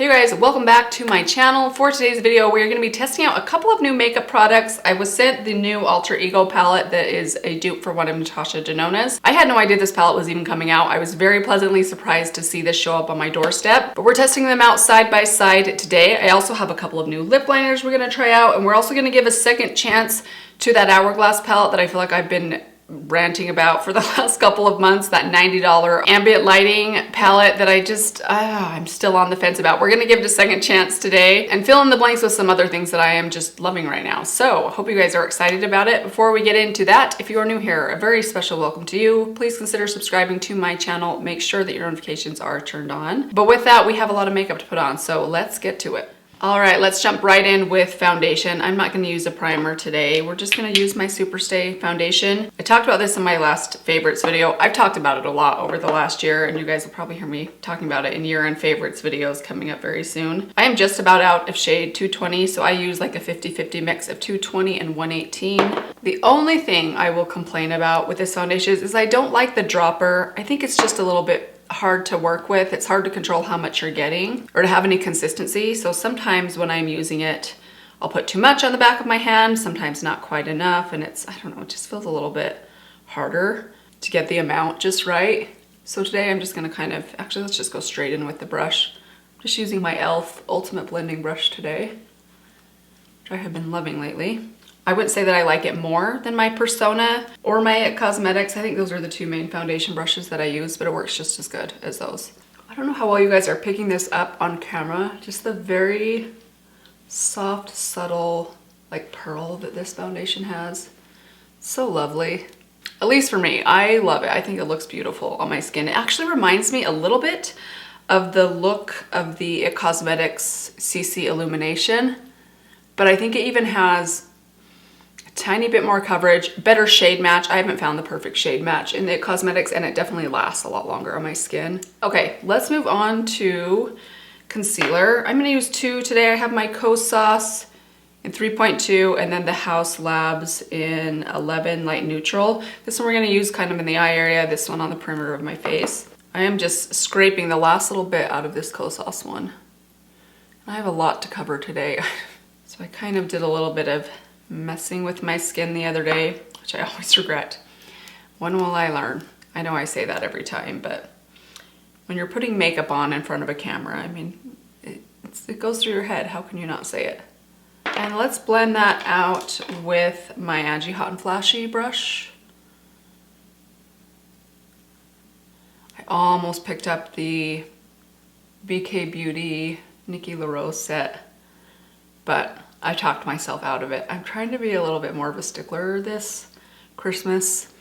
Hey guys, welcome back to my channel. For today's video, we're going to be testing out a couple of new makeup products. I was sent the new Alter Ego palette that is a dupe for one of Natasha Denona's. I had no idea this palette was even coming out. I was very pleasantly surprised to see this show up on my doorstep, but we're testing them out side by side today. I also have a couple of new lip liners we're going to try out, and we're also going to give a second chance to that Hourglass palette that I feel like I've been ranting about for the last couple of months, that $90 ambient lighting palette that I'm still on the fence about. We're gonna give it a second chance today and fill in the blanks with some other things that I am just loving right now. So I hope you guys are excited about it. Before we get into that, if you are new here, a very special welcome to you. Please consider subscribing to my channel. Make sure that your notifications are turned on. But with that, we have a lot of makeup to put on, so let's get to it. All right, let's jump right in with foundation. I'm not gonna use a primer today. We're just gonna use my Superstay foundation. I talked about this in my last favorites video. I've talked about it a lot over the last year, and you guys will probably hear me talking about it in year-end favorites videos coming up very soon. I am just about out of shade 220, so I use like a 50-50 mix of 220 and 118. The only thing I will complain about with this foundation is I don't like the dropper. I think it's just a little bit hard to work with. It's hard to control how much you're getting or to have any consistency. So sometimes when I'm using it, I'll put too much on the back of my hand, sometimes not quite enough. And it's, I don't know, it just feels a little bit harder to get the amount just right. So today I'm just gonna actually let's just go straight in with the brush. I'm just using my e.l.f. Ultimate Blending Brush today, which I have been loving lately. I wouldn't say that I like it more than my Persona or my IT Cosmetics. I think those are the two main foundation brushes that I use, but it works just as good as those. I don't know how well you guys are picking this up on camera. Just the very soft, subtle, like pearl that this foundation has. So lovely. At least for me, I love it. I think it looks beautiful on my skin. It actually reminds me a little bit of the look of the IT Cosmetics CC Illumination, but I think it even has tiny bit more coverage, better shade match. I haven't found the perfect shade match in the Cosmetics, and it definitely lasts a lot longer on my skin. Okay, let's move on to concealer. I'm gonna use two today. I have my Kosas in 3.2 and then the Haus Labs in 11 Light Neutral. This one we're gonna use kind of in the eye area, this one on the perimeter of my face. I am just scraping the last little bit out of this Kosas one. I have a lot to cover today. So I kind of did a little bit of messing with my skin the other day, which I always regret. When will I learn? I know I say that every time, but when you're putting makeup on in front of a camera, I mean, it goes through your head. How can you not say it? And let's blend that out with my Angie Hot and Flashy brush. I almost picked up the BK Beauty Nikki LaRose set, but I talked myself out of it. I'm trying to be a little bit more of a stickler this Christmas.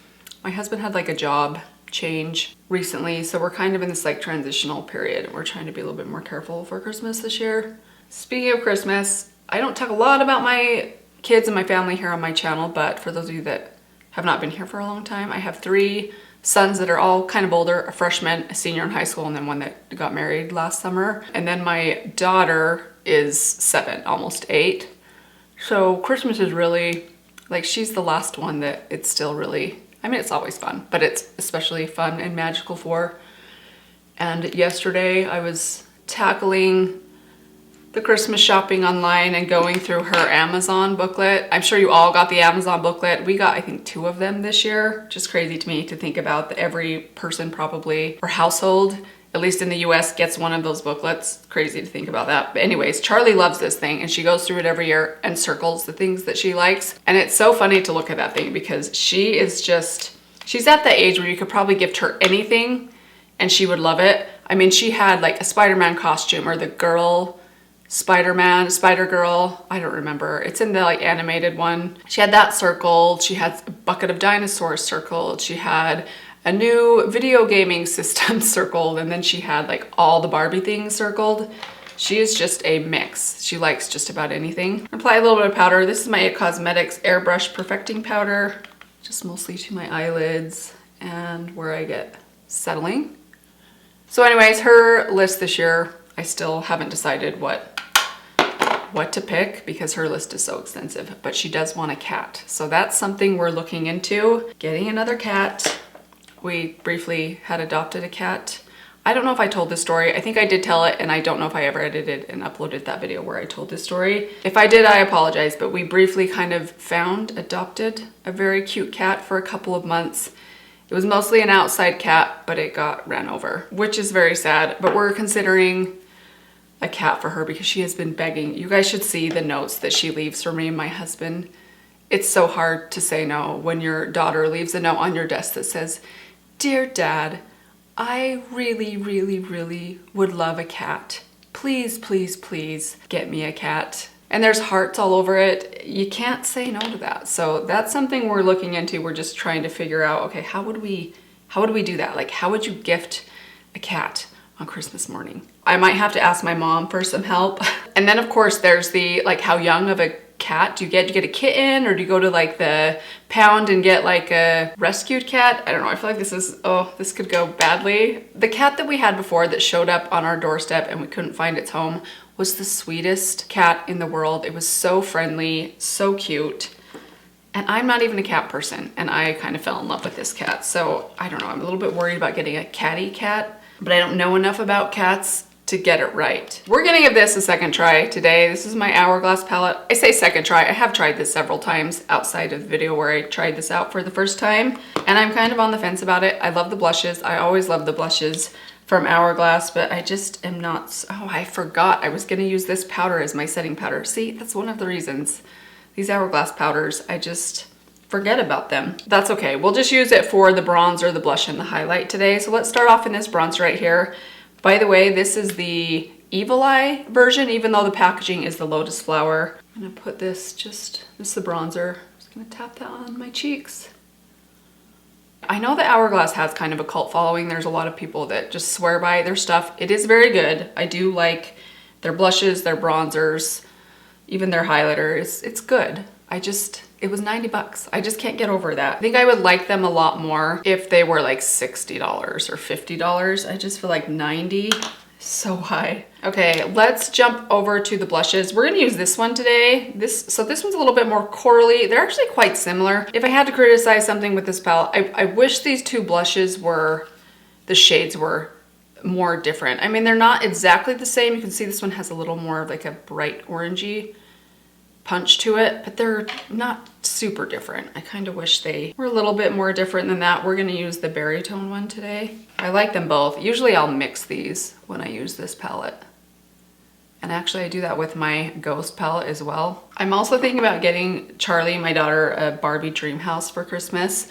My husband had like a job change recently, so we're kind of in this like transitional period. We're trying to be a little bit more careful for Christmas this year. Speaking of Christmas, I don't talk a lot about my kids and my family here on my channel, but for those of you that have not been here for a long time, I have three sons that are all kind of older, a freshman, a senior in high school, and then one that got married last summer. And then my daughter is 7, almost 8. So Christmas is really, like, she's the last one that it's still really, I mean, it's always fun, but it's especially fun and magical for. And yesterday I was tackling the Christmas shopping online and going through her Amazon booklet. I'm sure you all got the Amazon booklet. We got, I think, 2 of them this year. Just crazy to me to think about that every person probably, or household, at least in the US, gets one of those booklets. Crazy to think about that. But anyways, Charlie loves this thing and she goes through it every year and circles the things that she likes. And it's so funny to look at that thing because she is just, she's at that age where you could probably gift her anything and she would love it. I mean, she had like a Spider-Man costume, or the girl Spider-Man, Spider-Girl, I don't remember. It's in the like animated one. She had that circled. She had a bucket of dinosaurs circled. She had a new video gaming system circled, and then she had like all the Barbie things circled. She is just a mix. She likes just about anything. Apply a little bit of powder. This is my IT Cosmetics Airbrush Perfecting Powder, just mostly to my eyelids and where I get settling. So anyways, her list this year, I still haven't decided what to pick because her list is so extensive, but she does want a cat. So that's something we're looking into, getting another cat. We briefly had adopted a cat I don't know if I told this story. I think I did tell it, and I don't know if I ever edited and uploaded that video where I told this story. If I did, I apologize, but we briefly kind of adopted a very cute cat for a couple of months. It was mostly an outside cat, but it got ran over, which is very sad, but we're considering a cat for her because she has been begging. You guys should see the notes that she leaves for me and my husband. It's so hard to say no when your daughter leaves a note on your desk that says, "Dear Dad, I really, really, really would love a cat. Please, please, please get me a cat." And there's hearts all over it. You can't say no to that. So that's something we're looking into. We're just trying to figure out, okay, how would we do that? Like, how would you gift a cat on Christmas morning? I might have to ask my mom for some help. And then of course there's the, like, how young of a cat do you get? Do you get a kitten, or do you go to like the pound and get like a rescued cat? I don't know. I feel like this could go badly. The cat that we had before that showed up on our doorstep and we couldn't find its home was the sweetest cat in the world. It was so friendly, so cute. And I'm not even a cat person, and I kind of fell in love with this cat. So I don't know, I'm a little bit worried about getting a catty cat, but I don't know enough about cats to get it right. We're gonna give this a second try today. This is my Hourglass palette. I say second try, I have tried this several times outside of the video where I tried this out for the first time, and I'm kind of on the fence about it. I love the blushes. I always love the blushes from Hourglass, but I just am not, oh, I forgot I was gonna use this powder as my setting powder. See, that's one of the reasons. These Hourglass powders, I just forget about them. That's okay, we'll just use it for the bronzer, the blush, and the highlight today. So let's start off in this bronzer right here. By the way, this is the Evil Eye version, even though the packaging is the Lotus Flower. I'm gonna put this is the bronzer. I'm just gonna tap that on my cheeks. I know that Hourglass has kind of a cult following. There's a lot of people that just swear by their stuff. It is very good. I do like their blushes, their bronzers, even their highlighter. It's good. It was 90 bucks. I just can't get over that. I think I would like them a lot more if they were like $60 or $50. I just feel like 90 is so high. Okay, let's jump over to the blushes. We're gonna use this one today. So this one's a little bit more corally. They're actually quite similar. If I had to criticize something with this palette, I wish these two blushes the shades were more different. I mean, they're not exactly the same. You can see this one has a little more of like a bright orangey punch to it, but they're not super different. I kind of wish they were a little bit more different than that. We're gonna use the berry tone one today. I like them both. Usually I'll mix these when I use this palette. And actually I do that with my Ghost palette as well. I'm also thinking about getting Charlie, my daughter, a Barbie dream house for Christmas.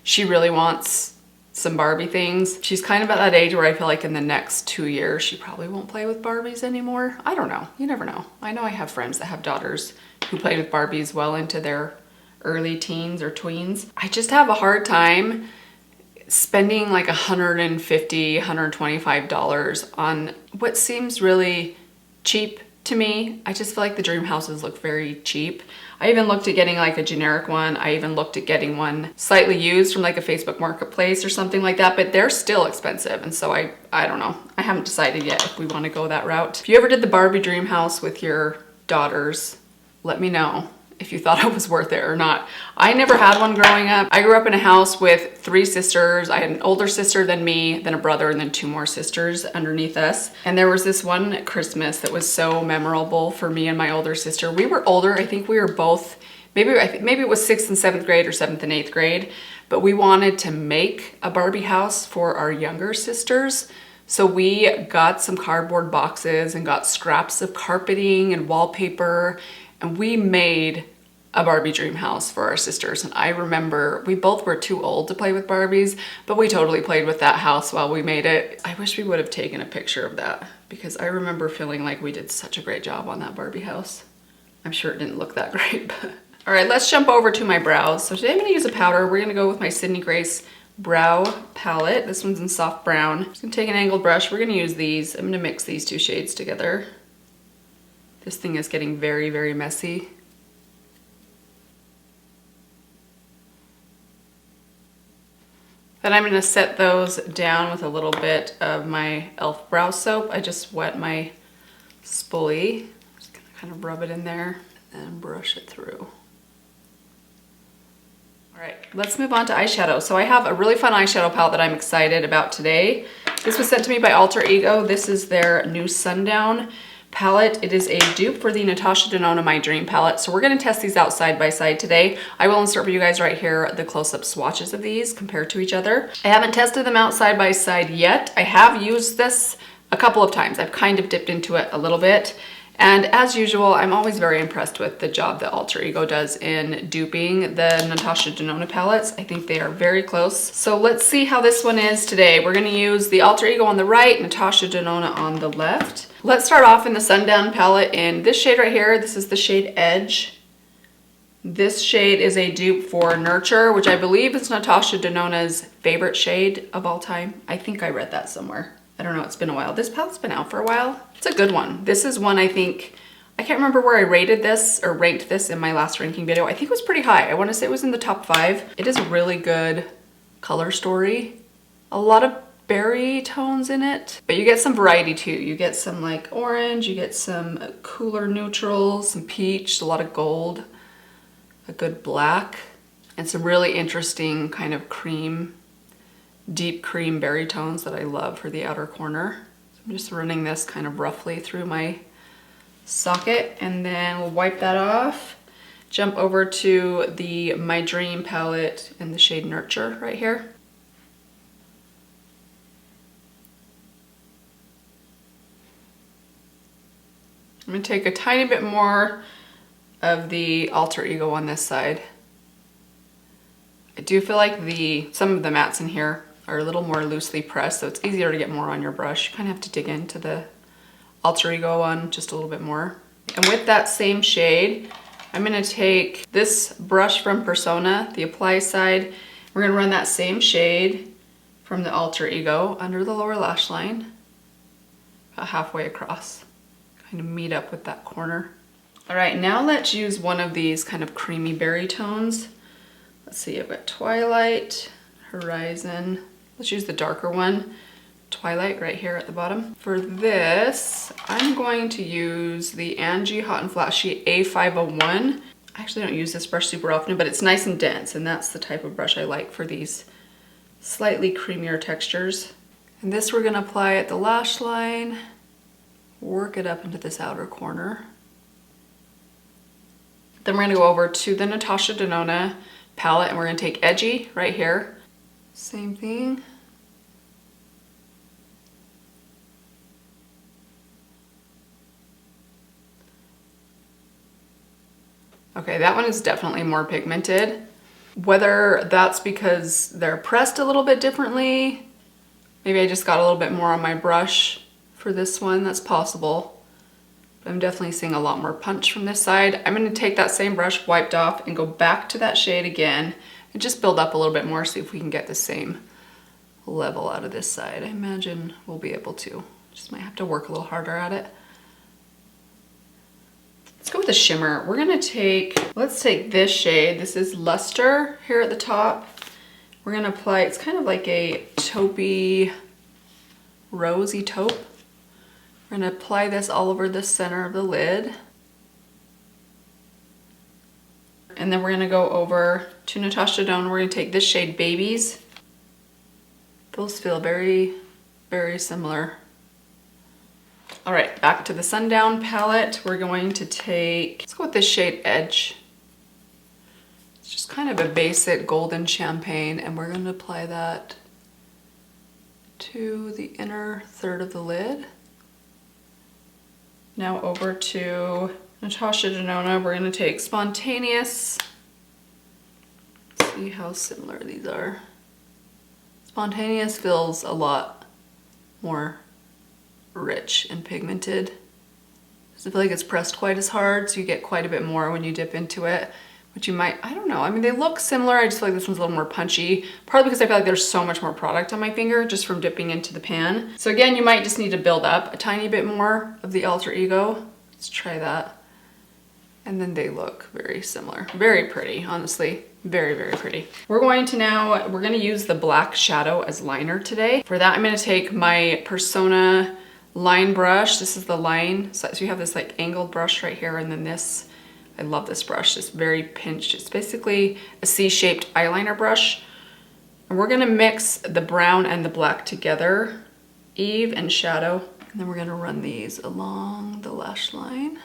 She really wants some Barbie things. She's kind of at that age where I feel like in the next 2 years, she probably won't play with Barbies anymore. I don't know, you never know. I know I have friends that have daughters who played with Barbies well into their early teens or tweens. I just have a hard time spending like $150, $125 on what seems really cheap to me. I just feel like the dream houses look very cheap. I even looked at getting like a generic one. I even looked at getting one slightly used from like a Facebook Marketplace or something like that, but they're still expensive. And so I don't know. I haven't decided yet if we want to go that route. If you ever did the Barbie dream house with your daughters, let me know if you thought it was worth it or not. I never had one growing up. I grew up in a house with 3 sisters. I had an older sister than me, then a brother, and then 2 more sisters underneath us. And there was this one Christmas that was so memorable for me and my older sister. We were older. I think we were both, maybe it was 6th and 7th grade or 7th and 8th grade, but we wanted to make a Barbie house for our younger sisters. So we got some cardboard boxes and got scraps of carpeting and wallpaper, and we made a Barbie dream house for our sisters. And I remember we both were too old to play with Barbies, but we totally played with that house while we made it. I wish we would have taken a picture of that because I remember feeling like we did such a great job on that Barbie house. I'm sure it didn't look that great, but. All right, let's jump over to my brows. So today I'm gonna use a powder. We're gonna go with my Sydney Grace brow palette. This one's in soft brown. I'm just gonna take an angled brush. We're gonna use these. I'm gonna mix these 2 shades together. This thing is getting very, very messy. Then I'm gonna set those down with a little bit of my e.l.f. brow soap. I just wet my spoolie. Just gonna kind of rub it in there and brush it through. All right, let's move on to eyeshadow. So I have a really fun eyeshadow palette that I'm excited about today. This was sent to me by Alter Ego. This is their new Sundown palette. It is a dupe for the Natasha Denona My Dream palette. So we're gonna test these out side by side today. I will insert for you guys right here the close-up swatches of these compared to each other. I haven't tested them out side by side yet. I have used this a couple of times. I've kind of dipped into it a little bit. And as usual, I'm always very impressed with the job that Alter Ego does in duping the Natasha Denona palettes. I think they are very close. So let's see how this one is today. We're gonna use the Alter Ego on the right, Natasha Denona on the left. Let's start off in the Sundown palette in this shade right here. This is the shade Edge. This shade is a dupe for Nurture, which I believe is Natasha Denona's favorite shade of all time. I think I read that somewhere. I don't know, it's been a while. This palette's been out for a while. It's a good one. This is one I think, I can't remember where I rated this or ranked this in my last ranking video. I think it was pretty high. I want to say it was in the top 5. It is a really good color story. A lot of berry tones in it, but you get some variety too. You get some like orange, you get some cooler neutrals, some peach, a lot of gold, a good black, and some really interesting kind of cream, deep cream berry tones that I love for the outer corner. So I'm just running this kind of roughly through my socket, and then we'll wipe that off. Jump over to the My Dream palette in the shade Nurture right here. I'm gonna take a tiny bit more of the Alter Ego on this side. I do feel like some of the mattes in here are a little more loosely pressed, so it's easier to get more on your brush. You kind of have to dig into the Alter Ego one just a little bit more. And with that same shade, I'm gonna take this brush from Persona, the Apply side. We're gonna run that same shade from the Alter Ego under the lower lash line, about halfway across. Kind of meet up with that corner. All right, now let's use one of these kind of creamy berry tones. Let's see, I've got Twilight, Horizon. Let's use the darker one, Twilight, right here at the bottom. For this, I'm going to use the Angie Hot and Flashy A501. I actually don't use this brush super often, but it's nice and dense, and that's the type of brush I like for these slightly creamier textures. And this we're gonna apply at the lash line, work it up into this outer corner. Then we're gonna go over to the Natasha Denona palette, and we're gonna take Edgy right here. Same thing. Okay, that one is definitely more pigmented. Whether that's because they're pressed a little bit differently, maybe I just got a little bit more on my brush for this one, that's possible. But I'm definitely seeing a lot more punch from this side. I'm gonna take that same brush wiped off and go back to that shade again and just build up a little bit more, see if we can get the same level out of this side. I imagine we'll be able to. Just might have to work a little harder at it. Let's go with the shimmer. We're gonna let's take this shade. This is Luster here at the top. We're gonna apply, it's kind of like a taupey, rosy taupe. We're gonna apply this all over the center of the lid. And then we're gonna go over to Natasha Denona. We're gonna take this shade Babies. Those feel very, very similar. All right, back to the Sundown palette. We're going to let's go with this shade Edge. It's just kind of a basic golden champagne, and we're gonna apply that to the inner third of the lid. Now over to Natasha Denona, we're gonna take Spontaneous. Let's see how similar these are. Spontaneous feels a lot more rich and pigmented. Doesn't feel like it's pressed quite as hard, so you get quite a bit more when you dip into it, which you might, I don't know. I mean, they look similar. I just feel like this one's a little more punchy, partly because I feel like there's so much more product on my finger just from dipping into the pan. So again, you might just need to build up a tiny bit more of the Alter Ego. Let's try that. And then they look very similar. Very pretty, honestly. Very, very pretty. We're gonna use the black shadow as liner today. For that, I'm gonna take my Persona line brush. This is the line. So you have this like angled brush right here, and then this, I love this brush. It's very pinched. It's basically a C-shaped eyeliner brush. And we're gonna mix the brown and the black together Eve and Shadow. And then we're gonna run these along the lash line.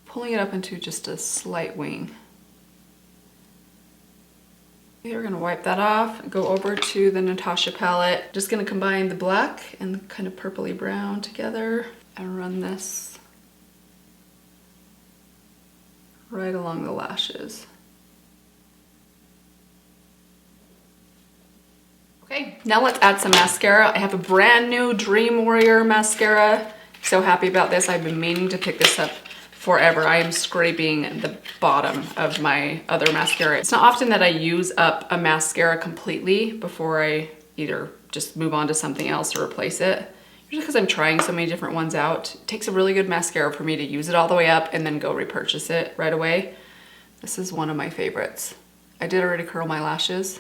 Pulling it up into just a slight wing. Okay, we're gonna wipe that off, go over to the Natasha palette. Just gonna combine the black and the kind of purpley brown together and run this right along the lashes. Okay, now let's add some mascara. I have a brand new Dream Warrior mascara. So happy about this. I've been meaning to pick this up forever. I am scraping the bottom of my other mascara. It's not often that I use up a mascara completely before I either just move on to something else or replace it. Usually because I'm trying so many different ones out. It takes a really good mascara for me to use it all the way up and then go repurchase it right away. This is one of my favorites. I did already curl my lashes.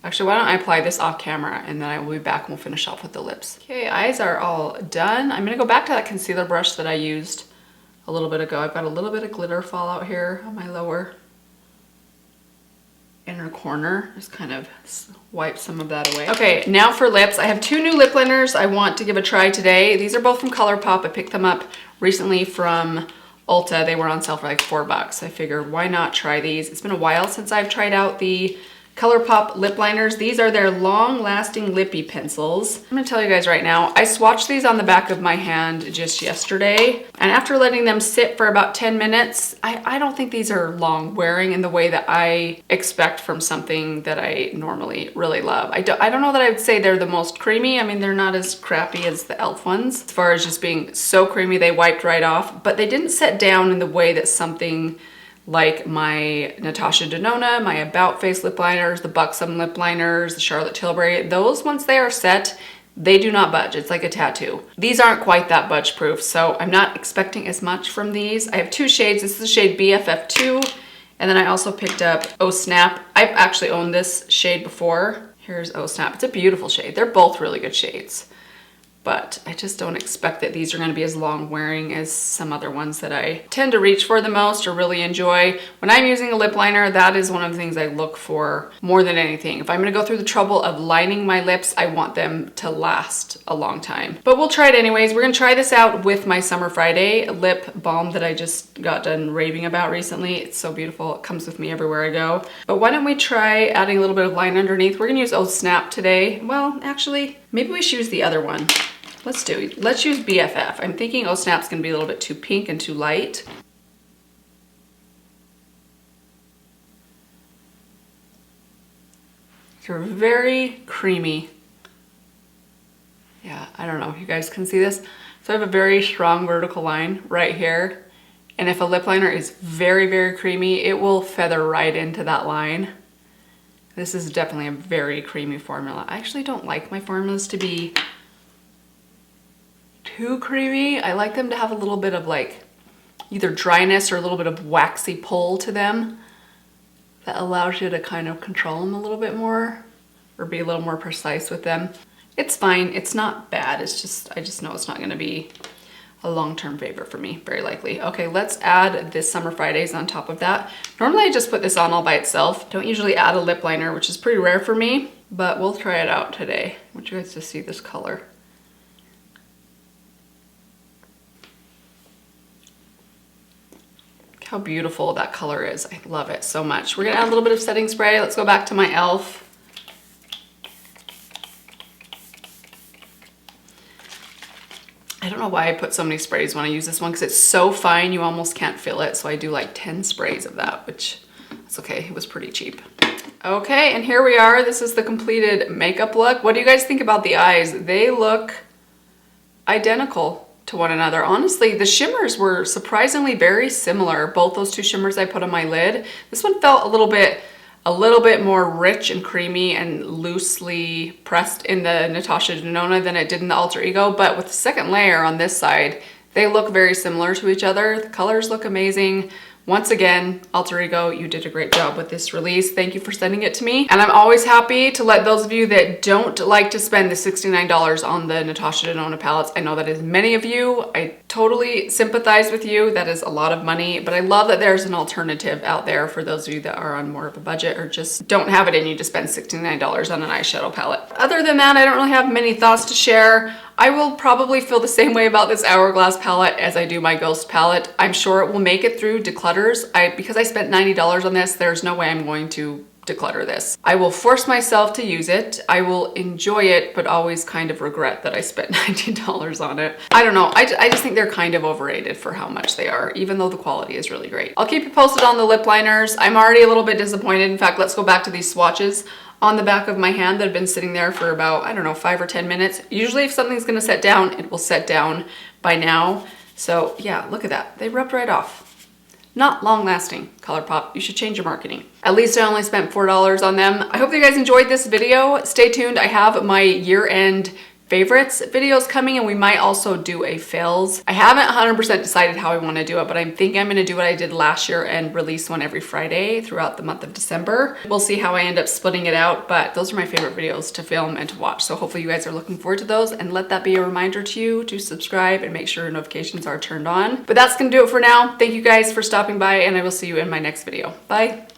Actually, why don't I apply this off camera and then I will be back and we'll finish off with the lips. Okay, eyes are all done. I'm gonna go back to that concealer brush that I used a little bit ago. I've got a little bit of glitter fallout here on my lower inner corner. Just kind of wipe some of that away. Okay, now for lips. I have two new lip liners I want to give a try today. These are both from ColourPop. I picked them up recently from Ulta. They were on sale for like $4. I figured why not try these? It's been a while since I've tried out the ColourPop lip liners. These are their long-lasting lippy pencils. I'm gonna tell you guys right now, I swatched these on the back of my hand just yesterday, and after letting them sit for about 10 minutes, I don't think these are long wearing in the way that I expect from something that I normally really love. I don't know that I would say they're the most creamy. I mean, they're not as crappy as the e.l.f. ones, as far as just being so creamy they wiped right off, but they didn't set down in the way that something like my Natasha Denona, my About Face lip liners, the Buxom lip liners, the Charlotte Tilbury, those once they are set, they do not budge. It's like a tattoo. These aren't quite that budge proof, so I'm not expecting as much from these. I have two shades. This is the shade BFF2, and then I also picked up Oh Snap. I've actually owned this shade before. Here's Oh Snap. It's a beautiful shade. They're both really good shades, but I just don't expect that these are gonna be as long wearing as some other ones that I tend to reach for the most or really enjoy. When I'm using a lip liner, that is one of the things I look for more than anything. If I'm gonna go through the trouble of lining my lips, I want them to last a long time. But we'll try it anyways. We're gonna try this out with my Summer Friday lip balm that I just got done raving about recently. It's so beautiful. It comes with me everywhere I go. But why don't we try adding a little bit of line underneath? We're gonna use Oh Snap today. Well, actually, maybe we should use the other one. Let's use BFF. I'm thinking Oh Snap's gonna be a little bit too pink and too light. They're very creamy. Yeah, I don't know if you guys can see this. So I have a very strong vertical line right here. And if a lip liner is very, very creamy, it will feather right into that line. This is definitely a very creamy formula. I actually don't like my formulas to be too creamy. I like them to have a little bit of like either dryness or a little bit of waxy pull to them that allows you to kind of control them a little bit more or be a little more precise with them. It's fine. It's not bad. It's just, I just know it's not going to be a long-term favorite for me, very likely. Okay, let's add this Summer Fridays on top of that. Normally I just put this on all by itself. Don't usually add a lip liner, which is pretty rare for me, but we'll try it out today. I want you guys to see this color. How beautiful that color is. I love it so much. We're gonna add a little bit of setting spray. Let's go back to my e.l.f. I don't know why I put so many sprays when I use this one because it's so fine you almost can't feel it. So I do like 10 sprays of that, which is okay. It was pretty cheap. Okay, and here we are. This is the completed makeup look. What do you guys think about the eyes? They look identical to one another. Honestly, the shimmers were surprisingly very similar. Both those two shimmers I put on my lid. This one felt a little bit more rich and creamy and loosely pressed in the Natasha Denona than it did in the Alter Ego, but with the second layer on this side, they look very similar to each other. The colors look amazing. Once again, Alter Ego, you did a great job with this release. Thank you for sending it to me. And I'm always happy to let those of you that don't like to spend the $69 on the Natasha Denona palettes. I know that is many of you. I totally sympathize with you. That is a lot of money, but I love that there's an alternative out there for those of you that are on more of a budget or just don't have it in you to spend $69 on an eyeshadow palette. Other than that, I don't really have many thoughts to share. I will probably feel the same way about this Hourglass palette as I do my Ghost palette. I'm sure it will make it through declutters. Because I spent $90 on this, there's no way I'm going to declutter this. I will force myself to use it. I will enjoy it, but always kind of regret that I spent $90 on it. I don't know. I just think they're kind of overrated for how much they are, even though the quality is really great. I'll keep you posted on the lip liners. I'm already a little bit disappointed. In fact, let's go back to these swatches on the back of my hand that have been sitting there for about, I don't know, 5 or 10 minutes. Usually if something's gonna set down, it will set down by now. So yeah, look at that. They rubbed right off. Not long lasting, ColourPop. You should change your marketing. At least I only spent $4 on them. I hope that you guys enjoyed this video. Stay tuned. I have my year-end favorites videos coming, and we might also do a fails. I haven't 100% decided how I want to do it, but I think I'm going to do what I did last year and release one every Friday throughout the month of December. We'll see how I end up splitting it out, but those are my favorite videos to film and to watch. So hopefully you guys are looking forward to those, and let that be a reminder to you to subscribe and make sure notifications are turned on. But that's going to do it for now. Thank you guys for stopping by, and I will see you in my next video. Bye.